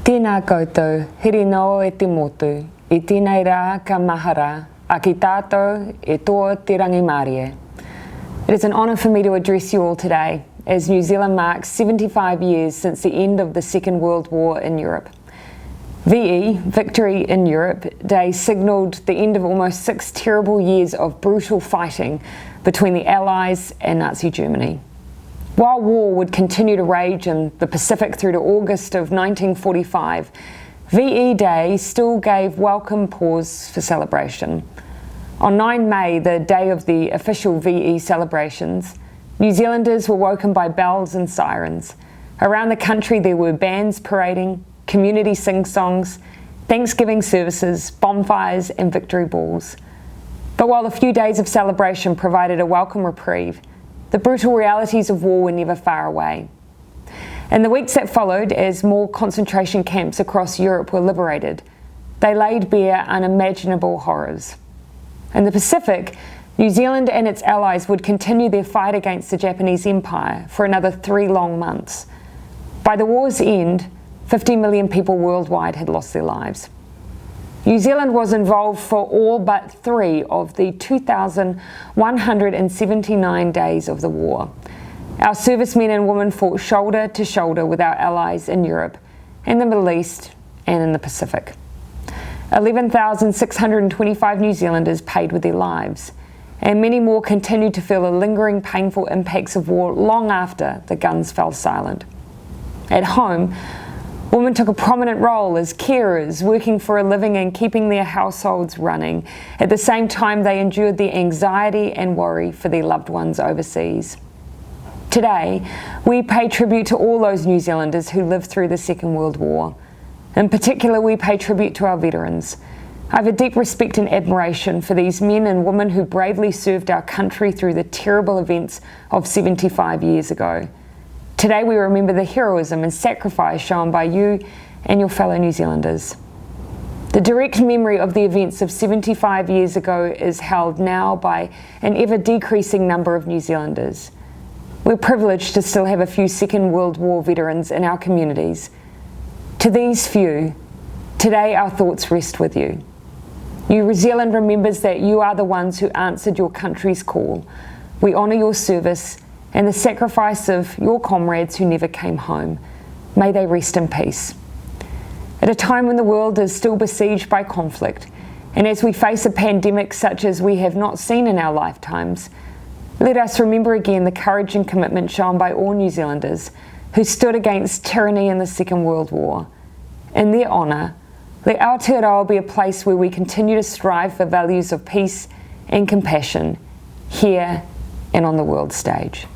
Tēnā koutou, here no e te motu, I tēnei rā ka mahara, a ki tātou e toa te rangimarie. It is an honour for me to address you all today, as New Zealand marks 75 years since the end of the Second World War in Europe. VE, Victory in Europe Day, signalled the end of almost 6 terrible years of brutal fighting between the Allies and Nazi Germany. While war would continue to rage in the Pacific through to August of 1945, VE Day still gave welcome pause for celebration. On 9 May, the day of the official VE celebrations, New Zealanders were woken by bells and sirens. Around the country there were bands parading, community sing-songs, Thanksgiving services, bonfires and victory balls. But while a few days of celebration provided a welcome reprieve, the brutal realities of war were never far away. In the weeks that followed, as more concentration camps across Europe were liberated, they laid bare unimaginable horrors. In the Pacific, New Zealand and its allies would continue their fight against the Japanese Empire for another 3 long months. By the war's end, 50 million people worldwide had lost their lives. New Zealand was involved for all but 3 of the 2,179 days of the war. Our servicemen and women fought shoulder to shoulder with our allies in Europe, in the Middle East and in the Pacific. 11,625 New Zealanders paid with their lives, and many more continued to feel the lingering painful impacts of war long after the guns fell silent. At home, women took a prominent role as carers, working for a living and keeping their households running. At the same time, they endured the anxiety and worry for their loved ones overseas. Today, we pay tribute to all those New Zealanders who lived through the Second World War. In particular, we pay tribute to our veterans. I have a deep respect and admiration for these men and women who bravely served our country through the terrible events of 75 years ago. Today we remember the heroism and sacrifice shown by you and your fellow New Zealanders. The direct memory of the events of 75 years ago is held now by an ever-decreasing number of New Zealanders. We're privileged to still have a few Second World War veterans in our communities. To these few, today our thoughts rest with you. New Zealand remembers that you are the ones who answered your country's call. We honour your service and the sacrifice of your comrades who never came home. May they rest in peace. At a time when the world is still besieged by conflict, and as we face a pandemic such as we have not seen in our lifetimes, let us remember again the courage and commitment shown by all New Zealanders who stood against tyranny in the Second World War. In their honour, let Aotearoa be a place where we continue to strive for values of peace and compassion, here and on the world stage.